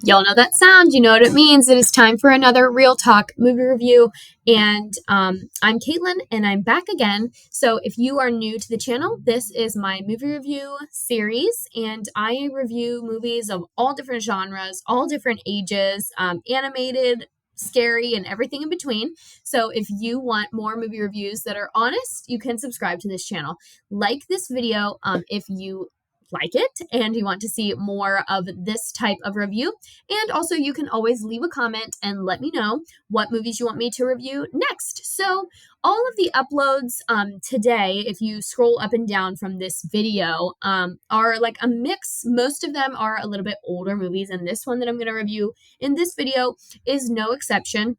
Y'all know that sound. You know what it means. It is time for another Real Talk movie review. And I'm Caitlin, and I'm back again. So if you are new to the channel, this is my movie review series. And I review movies of all different genres, all different ages, animated, scary, and everything in between. So if you want more movie reviews that are honest, you can subscribe to this channel. Like this video if you like it and you want to see more of this type of review. And also, you can always leave a comment and let me know what movies you want me to review next. So, all of the uploads today, if you scroll up and down from this video, are like a mix. Most of them are a little bit older movies, and this one that I'm going to review in this video is no exception.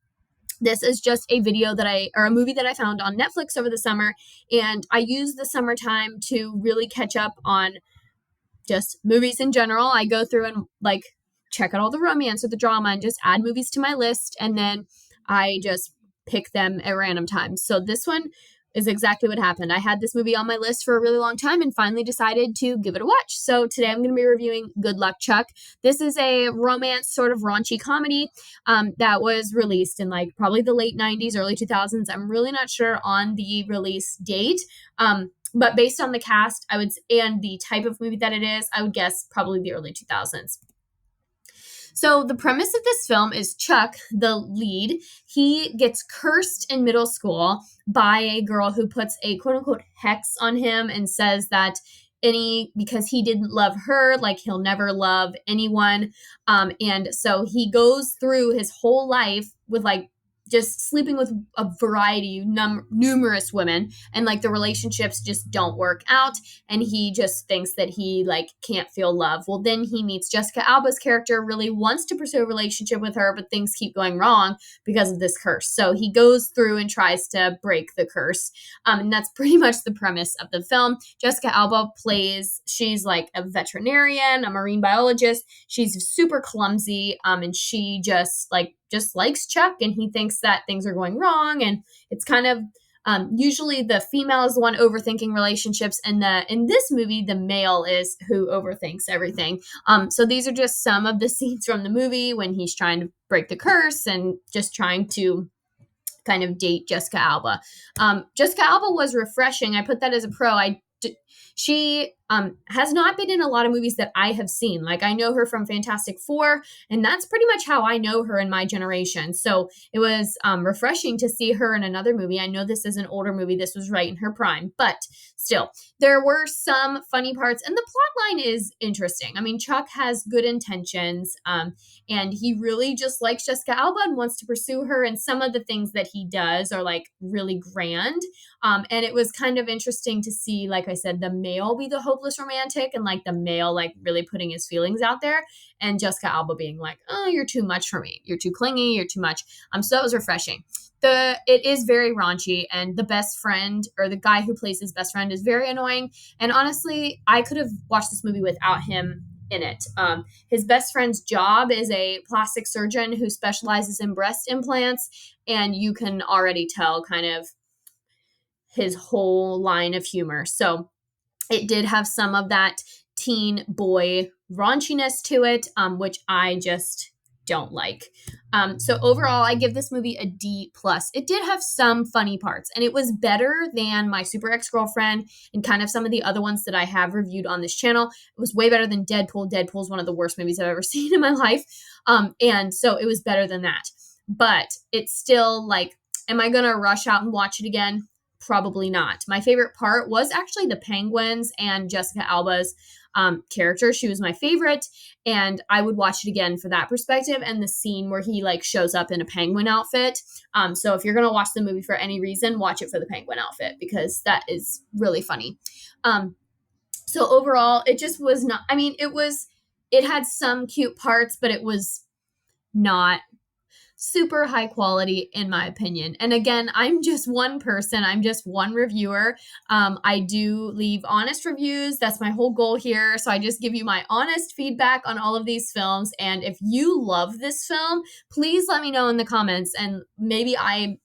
This is just a a movie that I found on Netflix over the summer, and I used the summertime to really catch up on just movies in general. I go through and like check out all the romance or the drama and just add movies to my list, and then I just pick them at random times. So this one is exactly what happened. I had this movie on my list for a really long time and finally decided to give it a watch. So today I'm going to be reviewing Good Luck Chuck. This is a romance, sort of raunchy comedy that was released in like probably the late 90s, early 2000s. I'm really not sure on the release date. But based on the cast, and the type of movie that it is, I would guess probably the early 2000s. So the premise of this film is Chuck, the lead, he gets cursed in middle school by a girl who puts a quote unquote hex on him and says that because he didn't love her, like he'll never love anyone. And so he goes through his whole life with like just sleeping with a variety, numerous women, and like the relationships just don't work out, and he just thinks that he like can't feel love. Well, then he meets Jessica Alba's character, really wants to pursue a relationship with her, but things keep going wrong because of this curse. So he goes through and tries to break the curse, and that's pretty much the premise of the film. Jessica Alba she's like a veterinarian, a marine biologist. She's super clumsy, and she just likes Chuck, and he thinks that things are going wrong, and it's kind of usually the female is the one overthinking relationships, and in this movie the male is who overthinks everything. So these are just some of the scenes from the movie when he's trying to break the curse and just trying to kind of date Jessica Alba. Jessica Alba was refreshing. I put that as a pro. She has not been in a lot of movies that I have seen. Like, I know her from Fantastic Four, and that's pretty much how I know her in my generation. So it was refreshing to see her in another movie. I know this is an older movie. This was right in her prime, but still, there were some funny parts, and the plot line is interesting. I mean, Chuck has good intentions, and he really just likes Jessica Alba and wants to pursue her, and some of the things that he does are like really grand. And it was kind of interesting to see, like I said, the male be the hopeless romantic, and like the male like really putting his feelings out there, and Jessica Alba being like, oh, you're too much for me, you're too clingy, you're too much. So that was refreshing. It is very raunchy, and the best friend, or the guy who plays his best friend, is very annoying, and honestly I could have watched this movie without him in it. His best friend's job is a plastic surgeon who specializes in breast implants, and you can already tell kind of his whole line of humor. So it did have some of that teen boy raunchiness to it, which I just don't like. So overall, I give this movie a D+. It did have some funny parts, and it was better than My Super Ex-Girlfriend and kind of some of the other ones that I have reviewed on this channel. It was way better than Deadpool. Deadpool is one of the worst movies I've ever seen in my life. And so it was better than that. But it's still like, am I going to rush out and watch it again? Probably not. My favorite part was actually the penguins and Jessica Alba's character. She was my favorite, and I would watch it again for that perspective and the scene where he like shows up in a penguin outfit. So if you're gonna watch the movie for any reason, watch it for the penguin outfit, because that is really funny. So overall, it just was not. I mean, it had some cute parts, but it was not super high quality in my opinion. And again, I'm just one person. I'm just one reviewer. I do leave honest reviews. That's my whole goal here. So I just give you my honest feedback on all of these films. And if you love this film, please let me know in the comments, and maybe I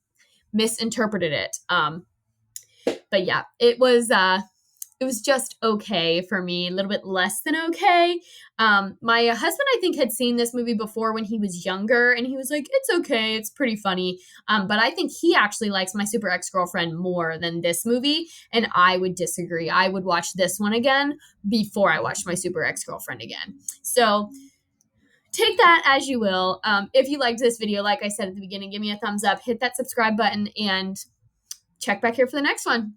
misinterpreted it. But yeah, it was it was just okay for me, a little bit less than okay. My husband, I think, had seen this movie before when he was younger, and he was like, "It's okay, it's pretty funny." But I think he actually likes My Super Ex-Girlfriend more than this movie, and I would disagree. I would watch this one again before I watched My Super Ex-Girlfriend again. So take that as you will. If you liked this video, like I said at the beginning, give me a thumbs up, hit that subscribe button, and check back here for the next one.